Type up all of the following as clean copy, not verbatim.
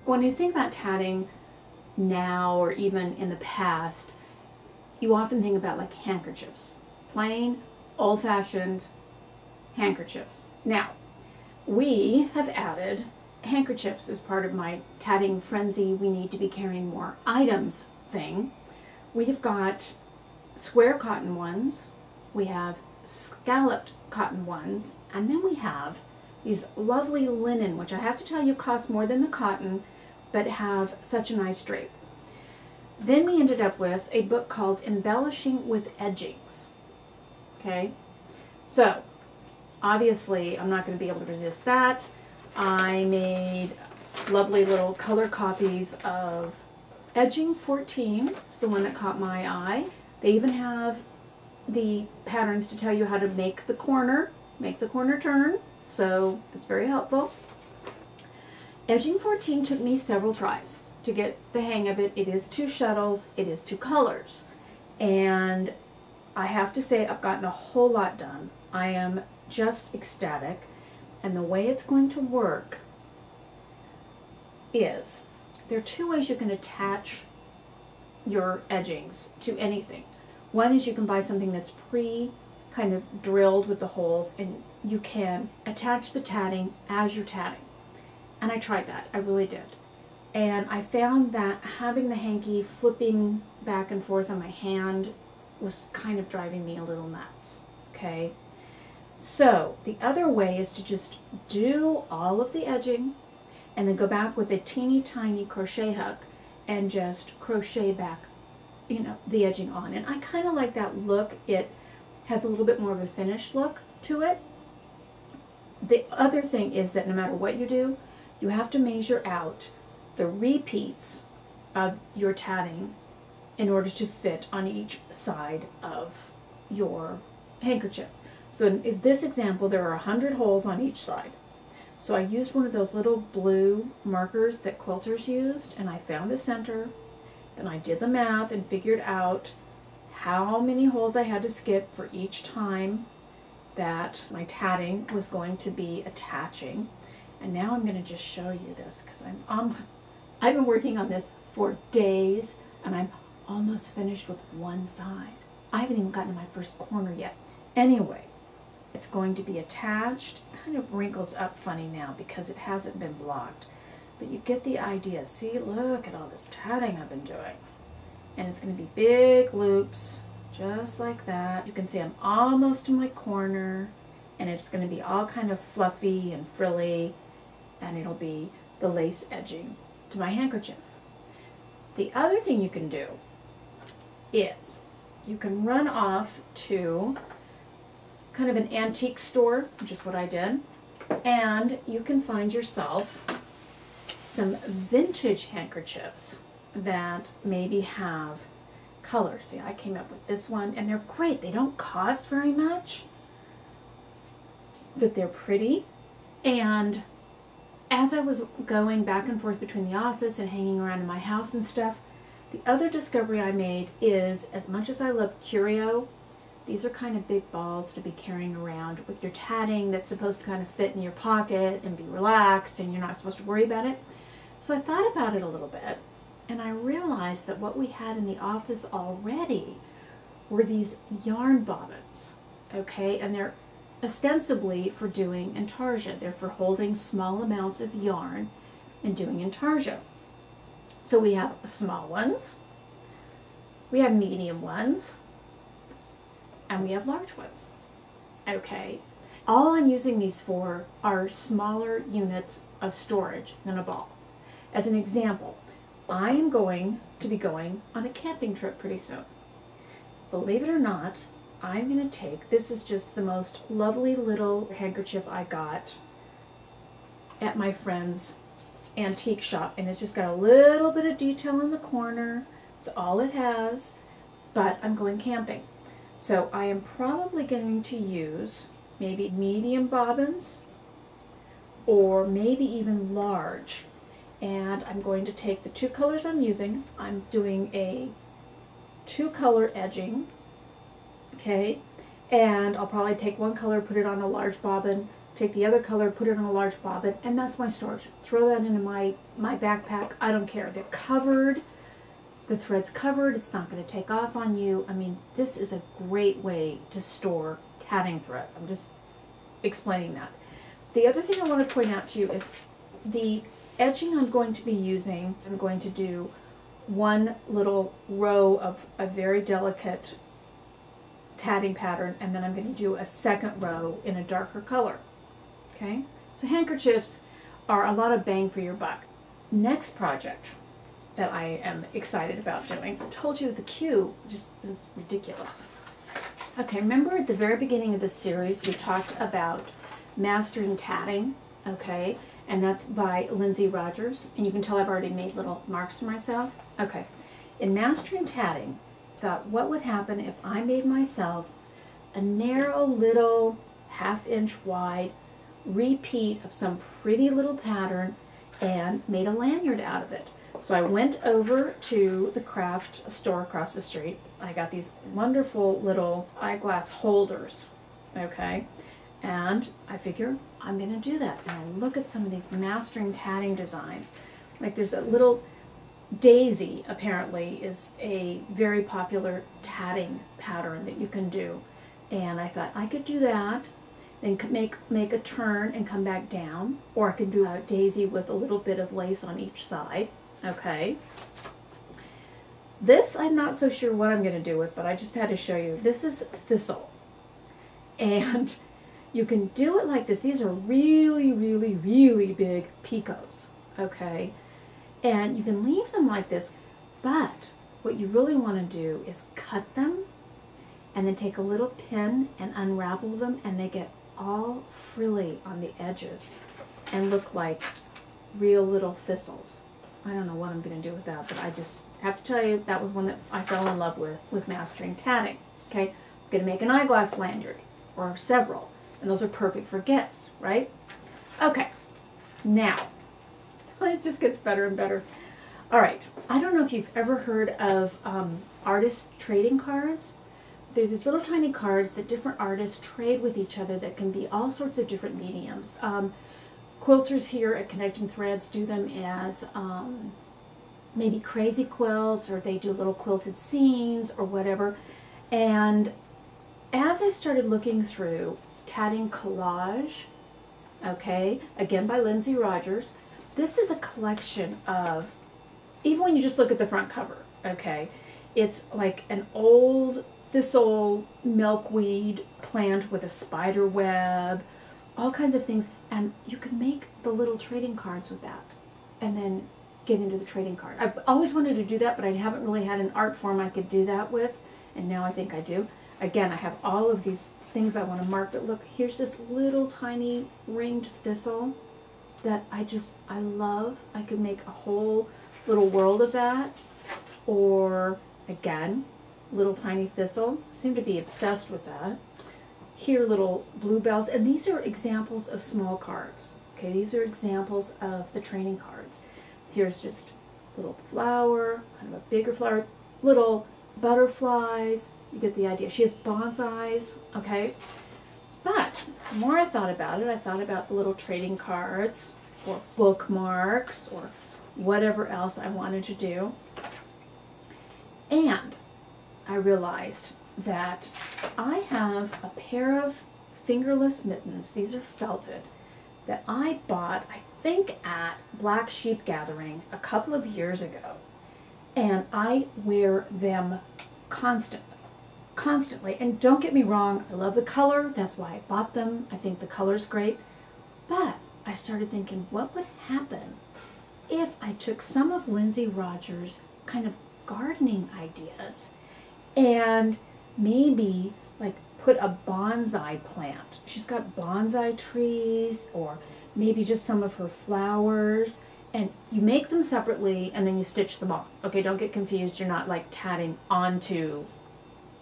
when you think about tatting now or even in the past, you often think about like handkerchiefs, plain, old-fashioned handkerchiefs. Now, we have added handkerchiefs as part of my tatting frenzy, we need to be carrying more items thing. We have got square cotton ones, we have scalloped cotton ones, and then we have these lovely linen, which I have to tell you cost more than the cotton, but have such a nice drape. Then we ended up with a book called Embellishing with Edgings. Okay, so obviously I'm not going to be able to resist that. I made lovely little color copies of Edging 14. It's the one that caught my eye. They even have the patterns to tell you how to make the corner turn, so it's very helpful. Edging 14 took me several tries to get the hang of it. It is 2 shuttles, it is 2 colors, and I have to say I've gotten a whole lot done. I am just ecstatic, and the way it's going to work is there are 2 ways you can attach your edgings to anything. One is you can buy something that's kind of drilled with the holes, and you can attach the tatting as you're tatting. And I tried that, I really did. And I found that having the hanky flipping back and forth on my hand was kind of driving me a little nuts, okay? So the other way is to just do all of the edging and then go back with a teeny tiny crochet hook and just crochet back, you know, the edging on. And I kind of like that look. It has a little bit more of a finished look to it. The other thing is that no matter what you do, you have to measure out the repeats of your tatting in order to fit on each side of your handkerchief. So in this example, there are 100 holes on each side. So I used one of those little blue markers that quilters used, and I found the center. Then I did the math and figured out how many holes I had to skip for each time that my tatting was going to be attaching. And now I'm going to just show you this because I've been working on this for days, and I'm almost finished with one side. I haven't even gotten to my first corner yet. Anyway, it's going to be attached. It kind of wrinkles up funny now because it hasn't been blocked. But you get the idea. See, look at all this tatting I've been doing. And it's going to be big loops, just like that. You can see I'm almost to my corner, and it's going to be all kind of fluffy and frilly, and it'll be the lace edging to my handkerchief. The other thing you can do is you can run off to kind of an antique store, which is what I did, and you can find yourself some vintage handkerchiefs that maybe have color. See, I came up with this one, and they're great. They don't cost very much, but they're pretty. And as I was going back and forth between the office and hanging around in my house and stuff, the other discovery I made is, as much as I love curio, these are kind of big balls to be carrying around with your tatting that's supposed to kind of fit in your pocket and be relaxed, and you're not supposed to worry about it. So I thought about it a little bit, and I realized that what we had in the office already were these yarn bobbins, okay? And they're ostensibly for doing intarsia. They're for holding small amounts of yarn and doing intarsia. So we have small ones, we have medium ones, and we have large ones, okay? All I'm using these for are smaller units of storage than a ball. As an example, I am going to be going on a camping trip pretty soon. Believe it or not, I'm going to take, this is just the most lovely little handkerchief I got at my friend's antique shop, and it's just got a little bit of detail in the corner. It's all it has, but I'm going camping. So I am probably going to use maybe medium bobbins or maybe even large. And I'm going to take the 2 colors I'm using. I'm doing a 2-color edging, okay? And I'll probably take 1 color, put it on a large bobbin, take the other color, put it on a large bobbin, and that's my storage. Throw that into my backpack. I don't care. They're covered. The thread's covered. It's not going to take off on you. I mean, this is a great way to store tatting thread. I'm just explaining that. The other thing I want to point out to you is the edging I'm going to be using. I'm going to do one little row of a very delicate tatting pattern, and then I'm going to do a second row in a darker color. Okay, so handkerchiefs are a lot of bang for your buck. Next project that I am excited about doing, I told you the queue just is ridiculous. Okay, remember at the very beginning of this series we talked about Mastering Tatting, okay, and that's by Lindsay Rogers, and you can tell I've already made little marks for myself. Okay, in Mastering Tatting, I thought what would happen if I made myself a narrow little 1/2 inch wide repeat of some pretty little pattern and made a lanyard out of it. So I went over to the craft store across the street. I got these wonderful little eyeglass holders, okay, and I figure I'm going to do that. And I look at some of these Mastering Tatting designs. Like there's a little daisy, apparently, is a very popular tatting pattern that you can do. And I thought I could do that, then make a turn and come back down, or I could do a daisy with a little bit of lace on each side. Okay. This I'm not so sure what I'm going to do with, but I just had to show you. This is thistle. And you can do it like this. These are really, really, really big picots. Okay. And you can leave them like this, but what you really want to do is cut them and then take a little pin and unravel them, and they get all frilly on the edges and look like real little thistles. I don't know what I'm going to do with that, but I just have to tell you that was one that I fell in love with Mastering Tatting. Okay, I'm going to make an eyeglass lanyard, or several, and those are perfect for gifts, right? Okay, now, it just gets better and better. All right, I don't know if you've ever heard of artist trading cards. There's these little tiny cards that different artists trade with each other that can be all sorts of different mediums. Quilters here at Connecting Threads do them as maybe crazy quilts, or they do little quilted scenes or whatever. And as I started looking through Tatting Collage, okay, again by Lindsay Rogers, this is a collection of, even when you just look at the front cover, okay, it's like an old thistle milkweed plant with a spider web, all kinds of things, and you can make the little trading cards with that and then get into the trading card. I've always wanted to do that, but I haven't really had an art form I could do that with, and now I think I do. Again, I have all of these things I want to mark, but look, here's this little tiny ringed thistle that I love. I could make a whole little world of that. Or, again, little tiny thistle. I seem to be obsessed with that. Here, little bluebells, and these are examples of small cards. Okay, these are examples of the training cards. Here's just a little flower, kind of a bigger flower, little butterflies. You get the idea. She has bonsais, okay? But the more I thought about it, I thought about the little trading cards or bookmarks or whatever else I wanted to do. And I realized that I have a pair of fingerless mittens. These are felted that I bought, I think, at Black Sheep Gathering a couple of years ago. And I wear them constantly. And don't get me wrong, I love the color. That's why I bought them. I think the color's great. But I started thinking, what would happen if I took some of Lindsay Rogers' kind of gardening ideas and maybe like put a bonsai plant. She's got bonsai trees, or maybe just some of her flowers, and you make them separately and then you stitch them on. Okay, don't get confused. You're not like tatting onto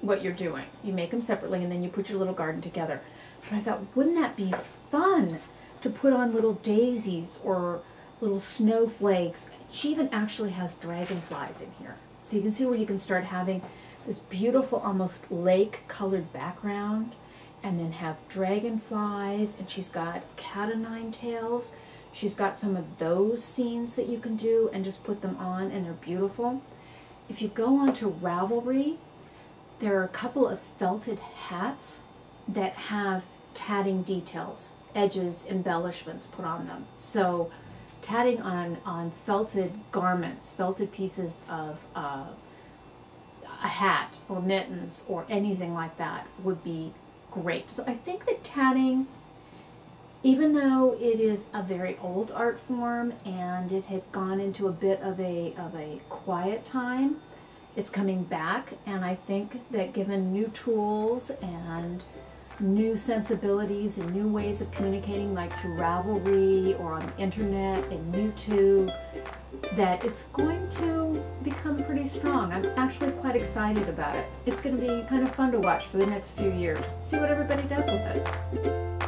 what you're doing. You make them separately and then you put your little garden together. But I thought, wouldn't that be fun to put on little daisies or little snowflakes? She even actually has dragonflies in here. So you can see where you can start having this beautiful, almost lake-colored background, and then have dragonflies, and she's got cat o' nine tails. She's got some of those scenes that you can do and just put them on, and they're beautiful. If you go on to Ravelry, there are a couple of felted hats that have tatting details, edges, embellishments put on them. So tatting on felted garments, felted pieces of a hat or mittens or anything like that would be great. So I think that tatting, even though it is a very old art form and it had gone into a bit of a quiet time, it's coming back, and I think that given new tools and new sensibilities and new ways of communicating, like through Ravelry or on the internet and YouTube, that it's going to become pretty strong. I'm actually quite excited about it. It's going to be kind of fun to watch for the next few years. See what everybody does with it.